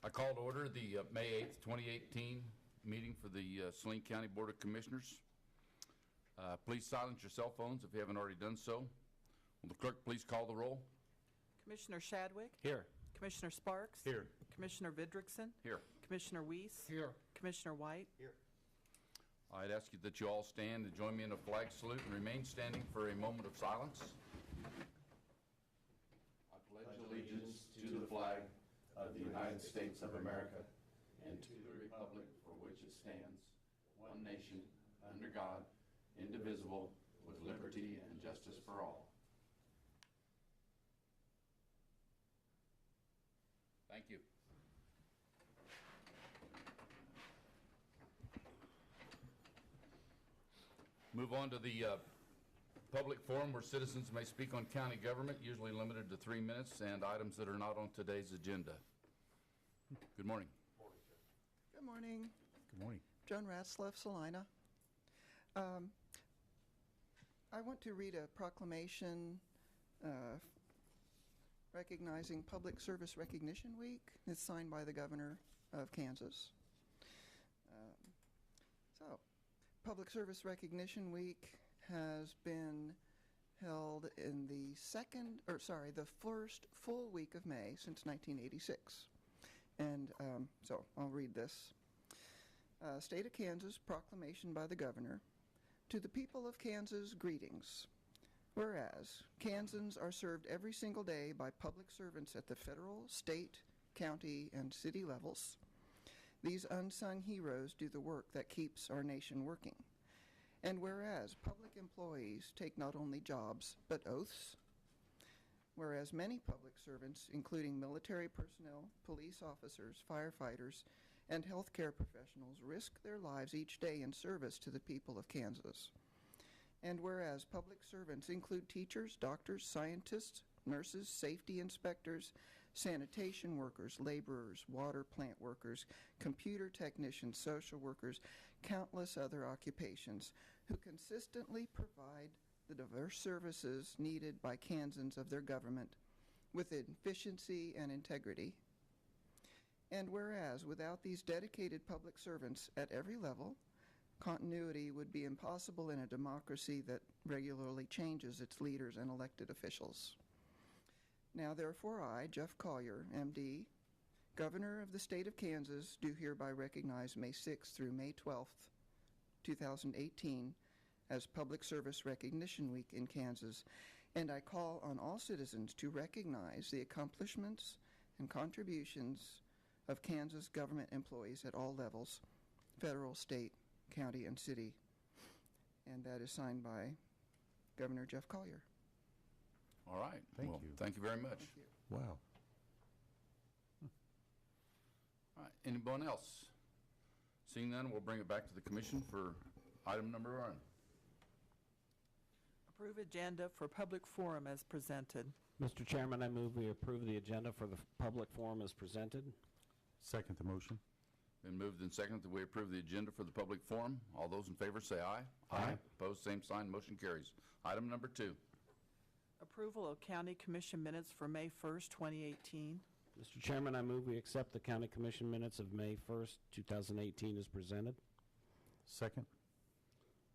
I call to order the May 8th, 2018 meeting for the Saline County Board of Commissioners. Please silence your cell phones if you haven't already done so. Will the clerk please call the roll? Commissioner Shadwick? Here. Commissioner Sparks? Here. Commissioner Vidrickson? Here. Commissioner Weiss? Here. Commissioner White? Here. I'd ask you that you all stand and join me in a flag salute and remain standing for a moment of silence. I pledge allegiance to the flag of the United States of America and to the republic for which it stands, one nation, under God, indivisible, with liberty and justice for all. Thank you. Move on to the public forum where citizens may speak on county government, usually limited to 3 minutes, and items that are not on today's agenda. Good morning. Good morning. Good morning. Joan Ratzlaff, Salina. I want to read a proclamation recognizing Public Service Recognition Week. It's signed by the Governor of Kansas. Public Service Recognition Week has been held in the first full week of May since 1986. And so I'll read this. State of Kansas proclamation by the Governor. To the people of Kansas, greetings. Whereas, Kansans are served every single day by public servants at the federal, state, county, and city levels. These unsung heroes do the work that keeps our nation working. And whereas public employees take not only jobs, but oaths, whereas many public servants, including military personnel, police officers, firefighters, and healthcare professionals, risk their lives each day in service to the people of Kansas. And whereas public servants include teachers, doctors, scientists, nurses, safety inspectors, sanitation workers, laborers, water plant workers, computer technicians, social workers, countless other occupations who consistently provide the diverse services needed by Kansans of their government with efficiency and integrity. And whereas without these dedicated public servants at every level, continuity would be impossible in a democracy that regularly changes its leaders and elected officials. Now therefore I, Jeff Collier, M.D., Governor of the State of Kansas, do hereby recognize May 6th through May 12th, 2018 as Public Service Recognition Week in Kansas, and I call on all citizens to recognize the accomplishments and contributions of Kansas government employees at all levels, federal, state, county, and city. And that is signed by Governor Jeff Collier. All right. Thank you. Thank you very much. Thank you. Wow. All right. Anyone else? Seeing none, we'll bring it back to the commission for item number 1. Approve agenda for public forum as presented. Mr. Chairman, I move we approve the agenda for the public forum as presented. Second the motion. Been moved and seconded that we approve the agenda for the public forum. All those in favor say aye. Aye. Opposed, same sign. Motion carries. Item number 2. Approval of County Commission minutes for May 1st, 2018. Mr. Chairman, I move we accept the County Commission minutes of May 1st, 2018 as presented. Second.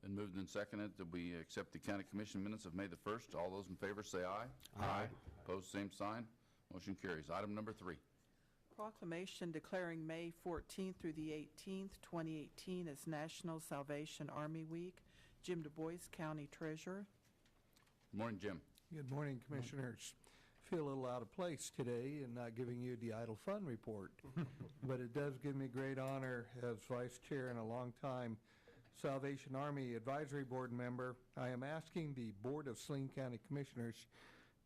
Been moved and seconded that we accept the County Commission minutes of May the 1st. All those in favor say aye. Aye. Opposed, same sign. Motion carries. Item number 3. Proclamation declaring May 14th through the 18th, 2018 as National Salvation Army Week. Jim Du Bois, County Treasurer. Good morning, Jim. Good morning, Commissioners. Feel a little out of place today in not giving you the Idle Fund report, but it does give me great honor as Vice Chair and a long-time Salvation Army Advisory Board member. I am asking the Board of Saline County Commissioners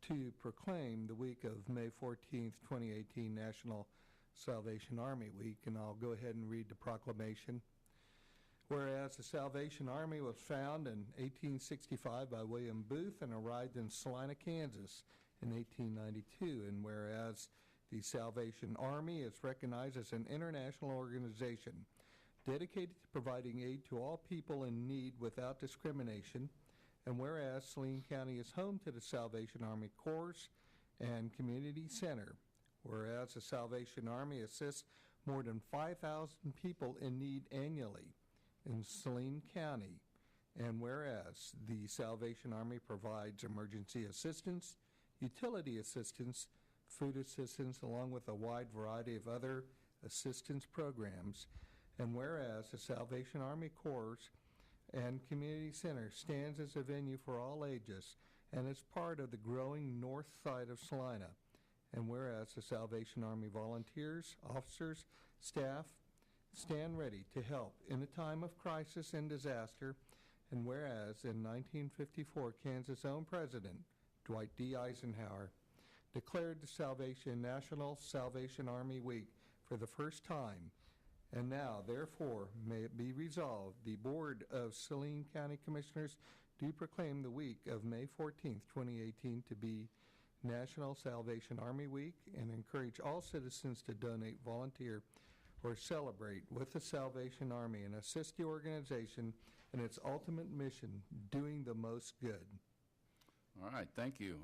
to proclaim the week of May 14th, 2018 National Salvation Army Week, and I'll go ahead and read the proclamation. Whereas the Salvation Army was founded in 1865 by William Booth and arrived in Salina, Kansas in 1892, and whereas the Salvation Army is recognized as an international organization dedicated to providing aid to all people in need without discrimination, and whereas Saline County is home to the Salvation Army Corps and Community Center, whereas the Salvation Army assists more than 5,000 people in need annually in Saline County, and whereas the Salvation Army provides emergency assistance, utility assistance, food assistance, along with a wide variety of other assistance programs, and whereas the Salvation Army Corps and Community Center stands as a venue for all ages and is part of the growing north side of Salina, and whereas the Salvation Army volunteers, officers, staff stand ready to help in a time of crisis and disaster, and whereas in 1954 Kansas' own president, Dwight D. Eisenhower, declared the National Salvation Army Week for the first time, and now, therefore, may it be resolved, the Board of Saline County Commissioners do proclaim the week of May 14th, 2018 to be National Salvation Army Week and encourage all citizens to donate, volunteer, or celebrate with the Salvation Army and assist the organization in its ultimate mission, doing the most good. All right, thank you.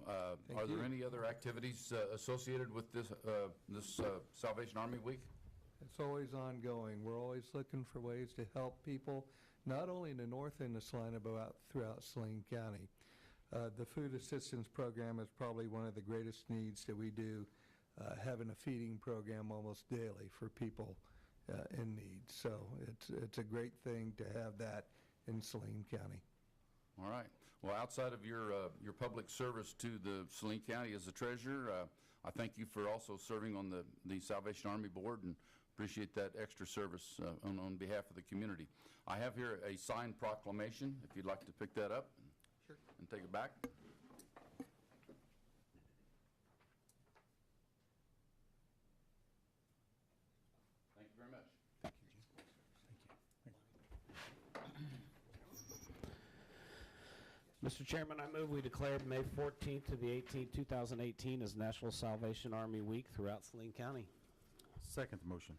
Thank Are there you. any other activities associated with this Salvation Army Week? It's always ongoing. We're always looking for ways to help people, not only in the north end of Salina, but throughout Saline County. The food assistance program is probably one of the greatest needs that we do, having a feeding program almost daily for people in need. So it's a great thing to have that in Saline County. All right. Well, outside of your public service to the Saline County as the treasurer, I thank you for also serving on the Salvation Army Board and appreciate that extra service on behalf of the community. I have here a signed proclamation, if you'd like to pick that up. Sure. And take it back. Thank you very much. Mr. Chairman, I move we declare May 14th to the 18th, 2018 as National Salvation Army Week throughout Saline County. Second the motion.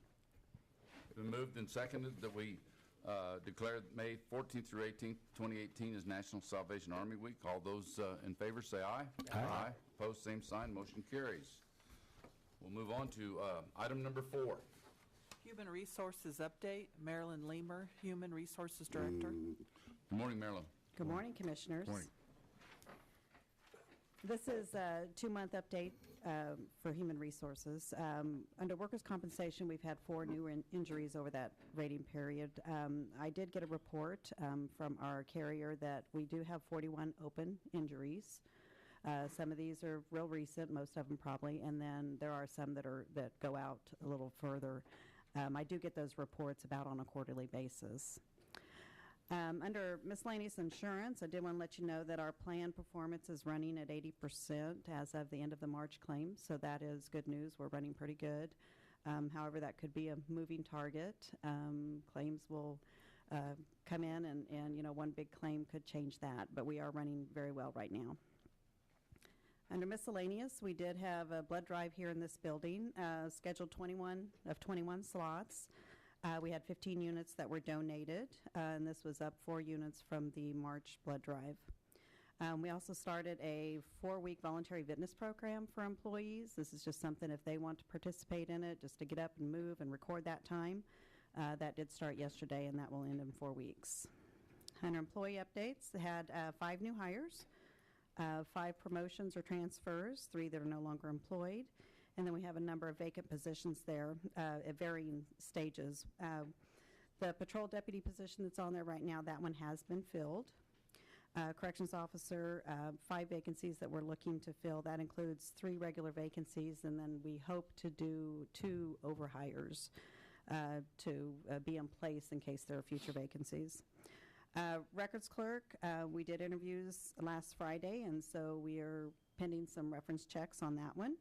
Been moved and seconded that we declare May 14th through 18th, 2018 as National Salvation Army Week. All those in favor say aye. Aye. Opposed, same sign. Motion carries. We'll move on to item number 4. Human Resources Update. Marilyn Leamer, Human Resources Director. Good morning, Marilyn. Good morning, Commissioners. Morning. This is a 2-month update for Human Resources. Under workers' compensation, we've had 4 new injuries over that rating period. I did get a report from our carrier that we do have 41 open injuries. Some of these are real recent, most of them probably, and then there are some that go out a little further. I do get those reports about on a quarterly basis. Under miscellaneous insurance, I did want to let you know that our plan performance is running at 80% as of the end of the March claim, so that is good news. We're running pretty good. However, that could be a moving target. Claims will come in, and one big claim could change that, but we are running very well right now. Under miscellaneous, we did have a blood drive here in this building, scheduled 21 slots. We had 15 units that were donated, and this was up 4 units from the March blood drive. We also started a 4-week voluntary fitness program for employees. This is just something if they want to participate in it, just to get up and move and record that time. That did start yesterday, and that will end in 4 weeks. Under employee updates, had 5 new hires, 5 promotions or transfers, 3 that are no longer employed. And then we have a number of vacant positions there at varying stages. The patrol deputy position that's on there right now, that one has been filled. Corrections officer, 5 vacancies that we're looking to fill. That includes 3 regular vacancies, and then we hope to do 2 overhires to be in place in case there are future vacancies. Records clerk, we did interviews last Friday, and so we are pending some reference checks on that one.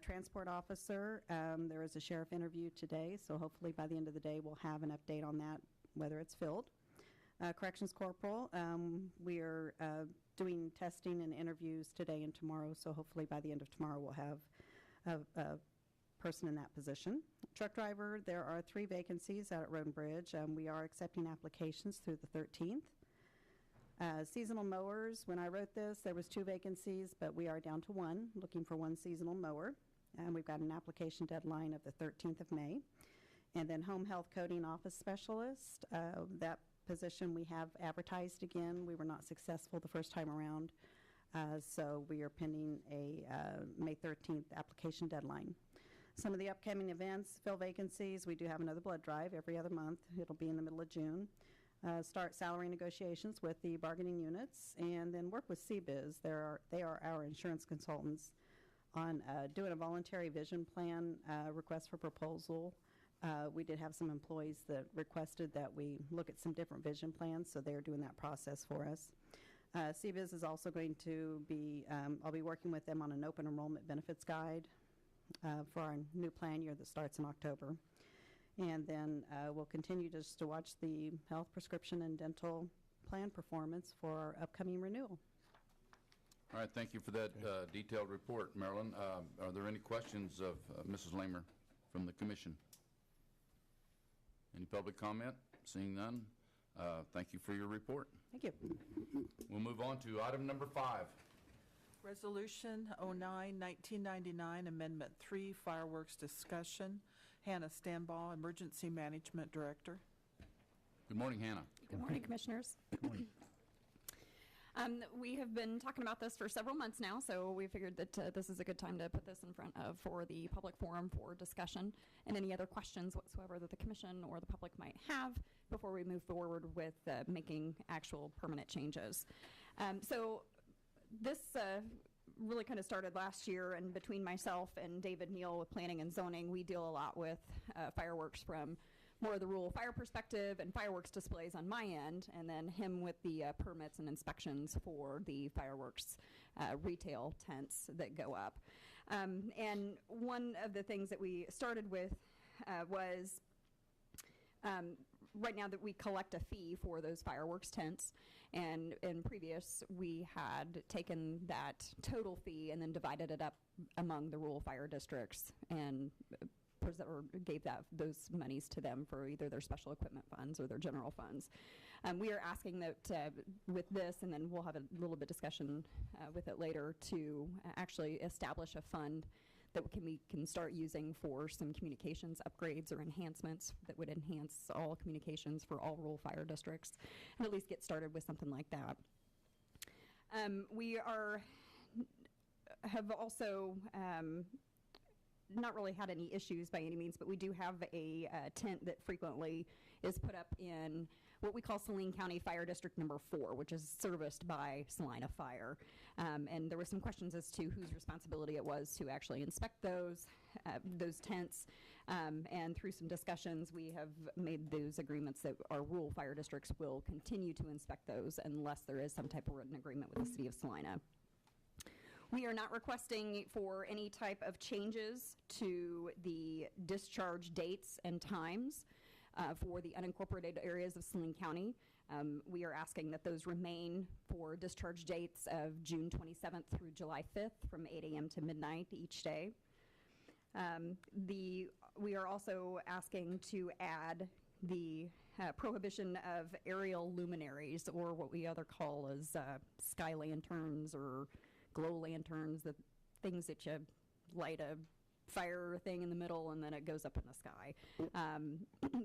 Transport officer, there is a sheriff interview today, so hopefully by the end of the day we'll have an update on that, whether it's filled. Corrections corporal, we are doing testing and interviews today and tomorrow, so hopefully by the end of tomorrow we'll have a person in that position. Truck driver, there are 3 vacancies out at Road and Bridge. We are accepting applications through the 13th. Seasonal mowers, when I wrote this, there was 2 vacancies, but we are down to 1, looking for 1 seasonal mower. and we've got an application deadline of the 13th of May. And then home health coding office specialist, that position we have advertised again. We were not successful the first time around, so we are pending a May 13th application deadline. Some of the upcoming events, fill vacancies. We do have another blood drive every other month. It'll be in the middle of June. Start salary negotiations with the bargaining units, and then work with CBiz. They are our insurance consultants on doing a voluntary vision plan request for proposal. We did have some employees that requested that we look at some different vision plans, so they're doing that process for us. CBiz is also going to be, I'll be working with them on an open enrollment benefits guide for our new plan year that starts in October. And then we'll continue just to watch the health, prescription, and dental plan performance for our upcoming renewal. All right, thank you for that detailed report, Marilyn. Are there any questions of Mrs. Lamer from the commission? Any public comment? Seeing none, thank you for your report. Thank you. We'll move on to item number 5. Resolution 09-1999, Amendment 3, Fireworks Discussion. Hannah Stanbaugh, Emergency Management Director. Good morning, Hannah. Good morning, Commissioners. We have been talking about this for several months now, so we figured that this is a good time to put this in front of for the public forum for discussion and any other questions whatsoever that the Commission or the public might have before we move forward with making actual permanent changes. So this really kind of started last year, and between myself and David Neal with Planning and Zoning, we deal a lot with fireworks from more of the rural fire perspective and fireworks displays on my end, and then him with the permits and inspections for the fireworks retail tents that go up. And one of the things that we started with was right now that we collect a fee for those fireworks tents, and in previous we had taken that total fee and then divided it up among the rural fire districts and or gave those monies to them for either their special equipment funds or their general funds. We are asking that with this, and then we'll have a little bit discussion with it later, to actually establish a fund that we can start using for some communications upgrades or enhancements that would enhance all communications for all rural fire districts, and at least get started with something like that. We have also not really had any issues by any means, but we do have a tent that frequently is put up in what we call Saline County Fire District number 4, which is serviced by Saline Fire. And there were some questions as to whose responsibility it was to actually inspect those tents. And through some discussions, we have made those agreements that our rural fire districts will continue to inspect those unless there is some type of written agreement with the city of Salina. We are not requesting for any type of changes to the discharge dates and times for the unincorporated areas of Saline County. We are asking that those remain for discharge dates of June 27th through July 5th from 8 a.m. to midnight each day. We are also asking to add the prohibition of aerial luminaries, or what we other call as sky lanterns or glow lanterns, the things that you light a fire thing in the middle and then it goes up in the sky.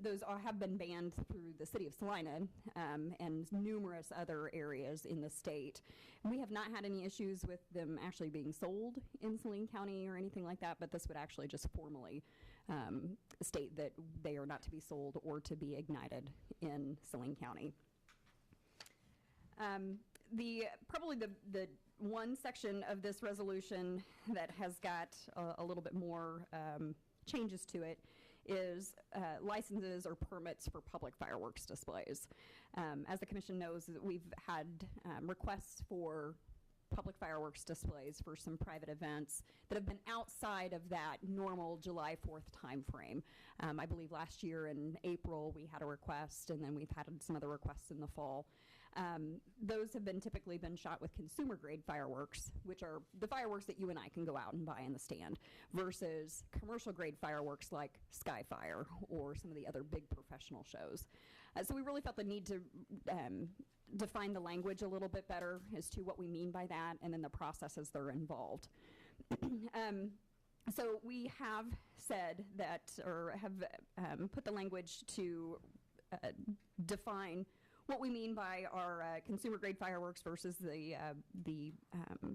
Those have been banned through the city of Salina and numerous other areas in the state. And we have not had any issues with them actually being sold in Saline County or anything like that, but this would actually just formally state that they are not to be sold or to be ignited in Saline County. Probably the one section of this resolution that has got a little bit more changes to it is licenses or permits for public fireworks displays. As the Commission knows, we've had requests for public fireworks displays for some private events that have been outside of that normal July 4th time frame. I believe last year in April we had a request, and then we've had some other requests in the fall. Those have typically been shot with consumer grade fireworks, which are the fireworks that you and I can go out and buy in the stand, versus commercial grade fireworks like Skyfire or some of the other big professional shows. So we really felt the need to define the language a little bit better as to what we mean by that, and then the processes that are involved. So we have said that, or have put the language to define what we mean by our consumer grade fireworks versus the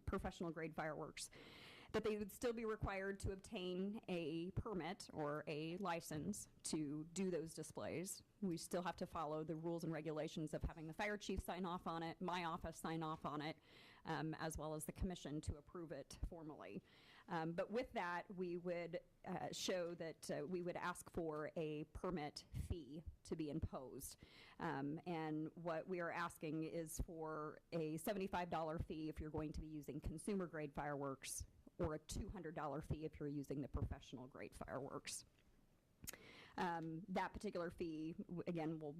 professional grade fireworks. That they would still be required to obtain a permit or a license to do those displays. We still have to follow the rules and regulations of having the fire chief sign off on it, my office sign off on it, as well as the commission to approve it formally. But with that, we would show that we would ask for a permit fee to be imposed. And what we are asking is for a $75 fee if you're going to be using consumer grade fireworks, or a $200 fee if you're using the professional grade fireworks. That particular fee, again, will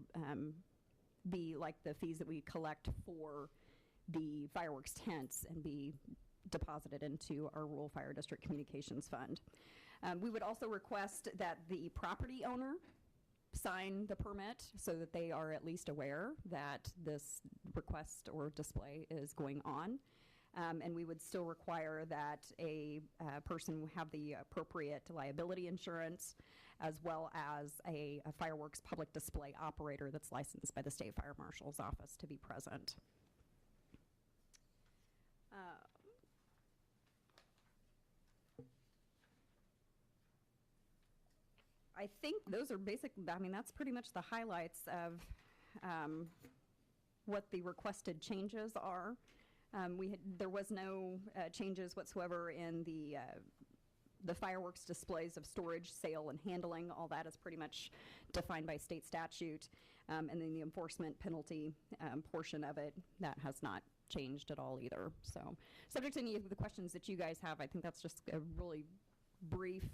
be like the fees that we collect for the fireworks tents and be deposited into our Rural Fire District Communications Fund. We would also request that the property owner sign the permit so that they are at least aware that this request or display is going on. And we would still require that a person have the appropriate liability insurance, as well as a fireworks public display operator that's licensed by the State Fire Marshal's Office to be present. I think those are that's pretty much the highlights of what the requested changes are. There was no changes whatsoever in the fireworks displays of storage, sale, and handling. All that is pretty much defined by state statute. And then the enforcement penalty portion of it, that has not changed at all either. So subject to any of the questions that you guys have, I think that's just a really brief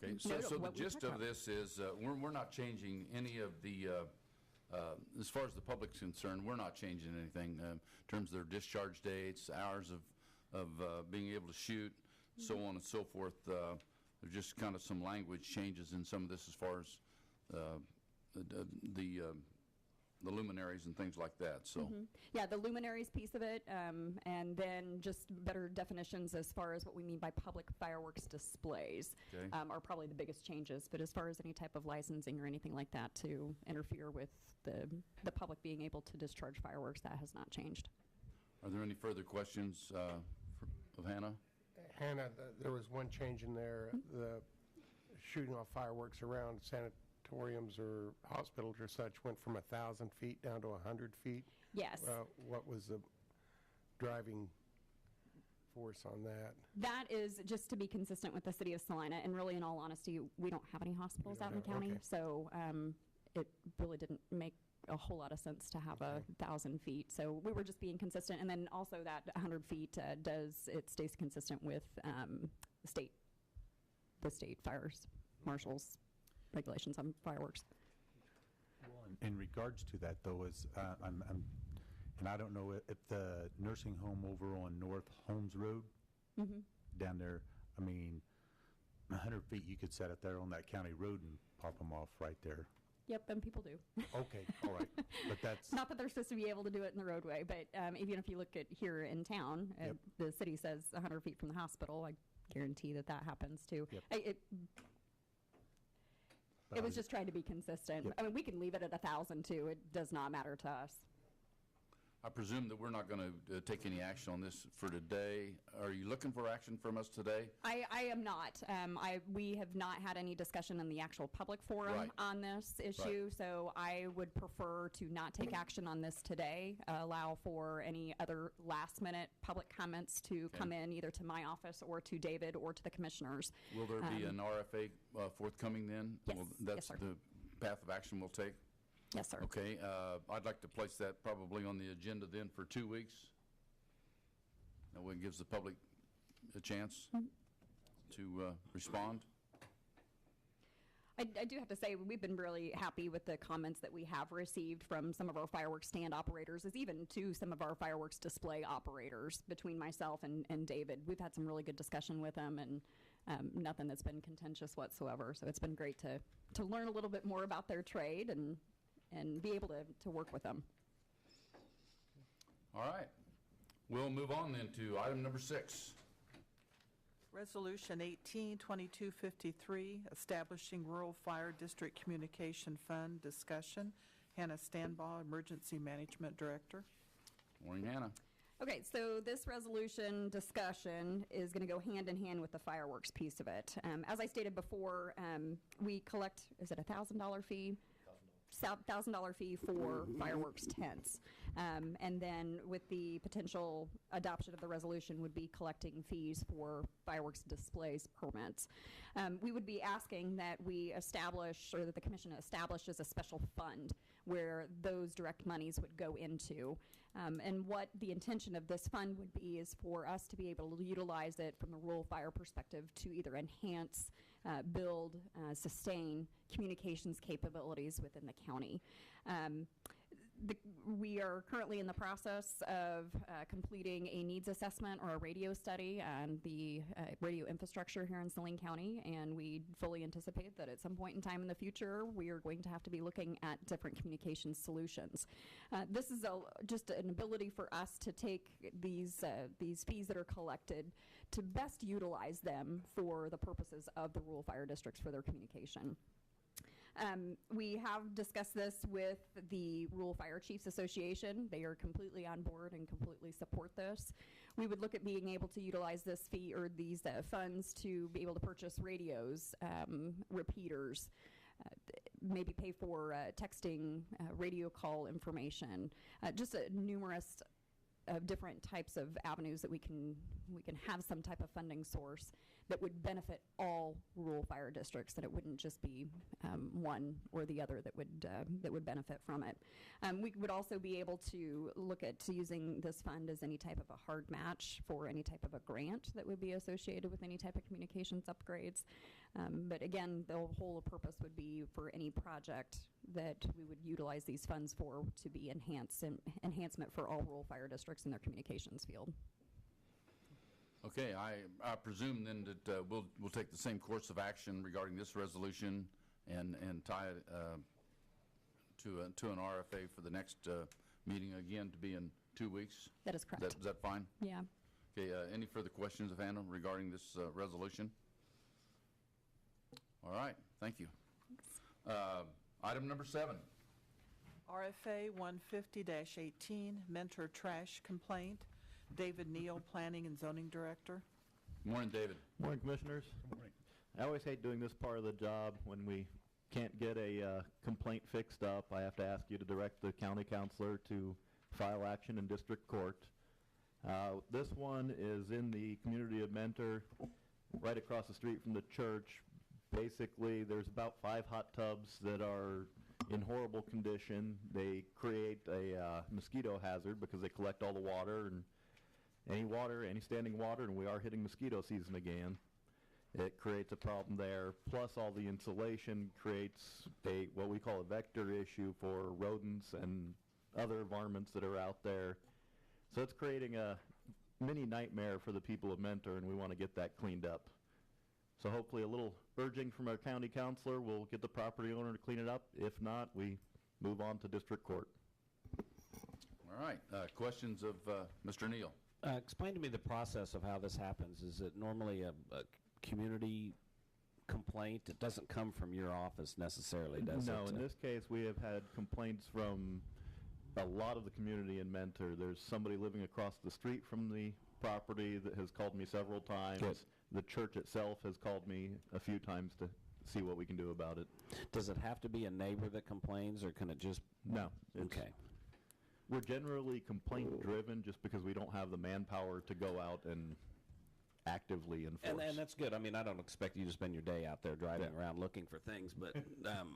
Okay, so the gist of this is we're not changing any of the as far as the public's concerned, we're not changing anything in terms of their discharge dates, hours of being able to shoot, so on and so forth. There's just kind of some language changes in some of this as far as the luminaries and things like that. So yeah, the luminaries piece of it, and then just better definitions as far as what we mean by public fireworks displays are probably the biggest changes. But as far as any type of licensing or anything like that to interfere with the public being able to discharge fireworks, that has not changed. Are there any further questions of Hannah? Hannah, there was one change in there, the shooting off fireworks around sanatoriums or hospitals or such went from 1,000 feet down to 100 feet. Yes. What was the driving force on that? That is just to be consistent with the city of Salina, and really, in all honesty, we don't have any hospitals out in the county, so it really didn't make a whole lot of sense to have 1,000 feet. So we were just being consistent, and then also that 100 feet stays consistent with the state fires marshals regulations on fireworks. Well, in regards to that, though, is and I don't know if the nursing home over on North Holmes Road down there, I mean, 100 feet, you could set it there on that county road and pop them off right there. Yep, and people do. Okay, all right, but that's not that they're supposed to be able to do it in the roadway, but even if you look at here in town, the city says 100 feet from the hospital. I guarantee that happens too. Yep. It was just trying to be consistent. Yep. I mean, we can leave it at 1,000 too. It does not matter to us. I presume that we're not going to take any action on this for today. Are you looking for action from us today? I am not. We have not had any discussion in the actual public forum on this issue, so I would prefer to not take action on this today, allow for any other last-minute public comments to come in either to my office or to David or to the commissioners. Will there be an RFA forthcoming then? Yes. Well, that's Yes, sir. the path of action we'll take? Yes, sir. Okay, I'd like to place that probably on the agenda then for 2 weeks. That way it gives the public a chance to respond. I do have to say, we've been really happy with the comments that we have received from some of our fireworks stand operators, as even to some of our fireworks display operators. Between myself and David, we've had some really good discussion with them, and nothing that's been contentious whatsoever. So it's been great to learn a little bit more about their trade and be able to work with them. All right. We'll move on then to item number 6. Resolution 18-2253, establishing Rural Fire District Communication Fund, discussion. Hannah Stanbaugh, Emergency Management Director. Morning, Hannah. Okay, so this resolution discussion is going to go hand in hand with the fireworks piece of it. As I stated before, we collect, is it a $1,000 fee? $1,000 fee for fireworks tents. And then with the potential adoption of the resolution would be collecting fees for fireworks displays permits. We would be asking that we establish, or that the commission establishes a special fund where those direct monies would go into. And what the intention of this fund would be is for us to be able to utilize it from a rural fire perspective to either enhance, build, sustain communications capabilities within the county. We are currently in the process of completing a needs assessment or a radio study on the radio infrastructure here in Saline County, and we fully anticipate that at some point in time in the future we are going to have to be looking at different communication solutions. This is just an ability for us to take these fees that are collected to best utilize them for the purposes of the rural fire districts for their communication. We have discussed this with the Rural Fire Chiefs Association. They are completely on board and completely support this. We would look at being able to utilize this fee or these funds to be able to purchase radios, repeaters, maybe pay for texting, radio call information, just numerous of different types of avenues that we can have some type of funding source that would benefit all rural fire districts, that it wouldn't just be one or the other that would benefit from it. We would also be able to look at using this fund as any type of a hard match for any type of a grant that would be associated with any type of communications upgrades. But again, the whole purpose would be for any project that we would utilize these funds for to be enhancement for all rural fire districts in their communications field. Okay, I presume then that we'll take the same course of action regarding this resolution and tie it to an RFA for the next meeting, again to be in 2 weeks. That is correct. Is that fine? Yeah. Okay, any further questions of Hannah regarding this resolution? All right, thank you. Item number 7. RFA 150-18, Mentor Trash Complaint. David Neal, Planning and Zoning Director. Morning, David. Morning, Commissioners. Morning. I always hate doing this part of the job when we can't get a complaint fixed up. I have to ask you to direct the county councilor to file action in district court. This one is in the community of Mentor, right across the street from the church. Basically, there's about 5 hot tubs that are in horrible condition. They create a mosquito hazard because they collect all the water, and any standing water, and we are hitting mosquito season again. It creates a problem there. Plus, all the insulation creates what we call a vector issue for rodents and other varmints that are out there. So it's creating a mini nightmare for the people of Mentor, and we want to get that cleaned up. So hopefully a little urging from our county councilor will get the property owner to clean it up. If not, we move on to district court. All right, questions of Mr. Neal? Explain to me the process of how this happens. Is it normally a community complaint? It doesn't come from your office necessarily, does it? No, in this case, we have had complaints from a lot of the community in Mentor. There's somebody living across the street from the property that has called me several times. Good. The church itself has called me a few times to see what we can do about it. Does it have to be a neighbor that complains, or can it just... No. Okay. We're generally complaint-driven just because we don't have the manpower to go out and actively enforce. And that's good. I mean, I don't expect you to spend your day out there driving around looking for things, but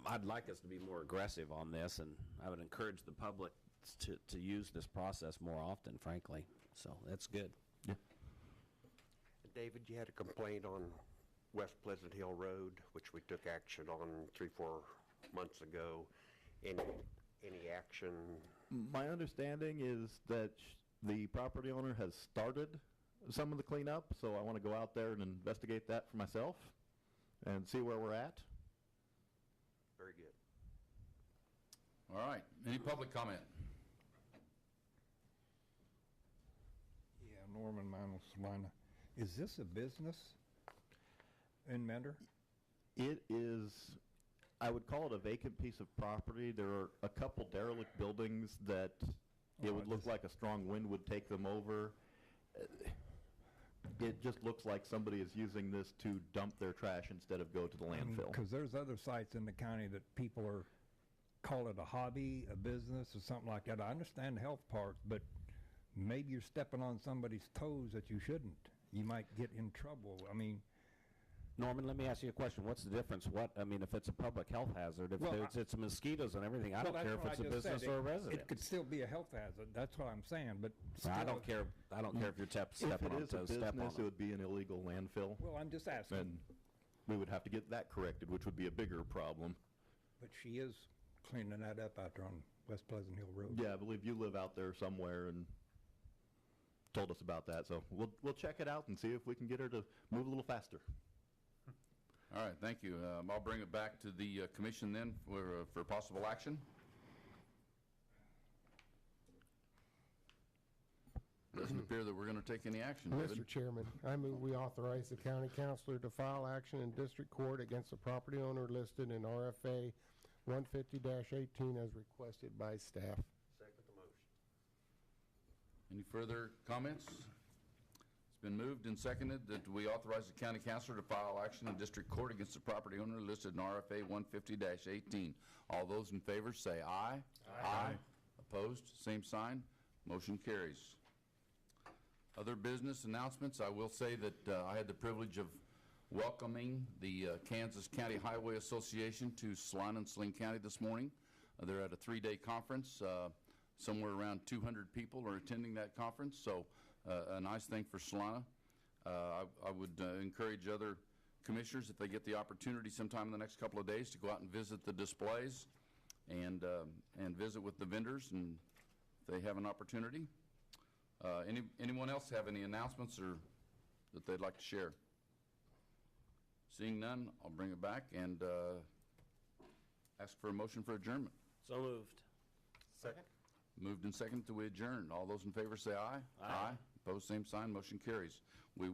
I'd like us to be more aggressive on this, and I would encourage the public to use this process more often, frankly. So that's good. Yeah. David, you had a complaint on West Pleasant Hill Road, which we took action on 3-4 months ago. Any action? My understanding is that the property owner has started some of the cleanup, so I want to go out there and investigate that for myself and see where we're at. Very good. All right, any public comment? Yeah, Norman Manos, Salina. Is this a business in Mender? It is, I would call it a vacant piece of property. There are a couple derelict buildings that it would look like a strong wind would take them over. It just looks like somebody is using this to dump their trash instead of go to the landfill. Because there's other sites in the county that people are, call it a hobby, a business, or something like that. I understand the health part, but maybe you're stepping on somebody's toes that you shouldn't. You might get in trouble. I mean, Norman, let me ask you a question. What's the difference? If it's a public health hazard, if it's mosquitoes and everything, I don't care if it's a business or a residence. It could still be a health hazard. That's what I'm saying, but still, I don't care. I don't care if you're stepping on If it is a toes, step on business, it them. would be an illegal landfill. Well, I'm just asking. And we would have to get that corrected, which would be a bigger problem. But she is cleaning that up out there on West Pleasant Hill Road. Yeah, I believe you live out there somewhere and told us about that. So we'll check it out and see if we can get her to move a little faster. All right, thank you. I'll bring it back to the commission then for possible action. Doesn't appear that we're going to take any action, David. Mr. Chairman, I move we authorize the county councilor to file action in district court against the property owner listed in RFA 150-18 as requested by staff. Second the motion. Any further comments? It's been moved and seconded that we authorize the county councilor to file action in district court against the property owner listed in RFA 150-18. All those in favor say aye. Aye. Opposed, same sign. Motion carries. Other business announcements, I will say that I had the privilege of welcoming the Kansas County Highway Association to Saline and Saline County this morning. They're at a 3-day conference. Somewhere around 200 people are attending that conference, so a nice thing for Saline. I would encourage other commissioners, if they get the opportunity sometime in the next couple of days, to go out and visit the displays and visit with the vendors, and if they have an opportunity. Anyone else have any announcements or that they'd like to share? Seeing none, I'll bring it back and ask for a motion for adjournment. So moved. Second? Moved and seconded to adjourn. All those in favor say aye. Aye. Opposed, same sign. Motion carries. We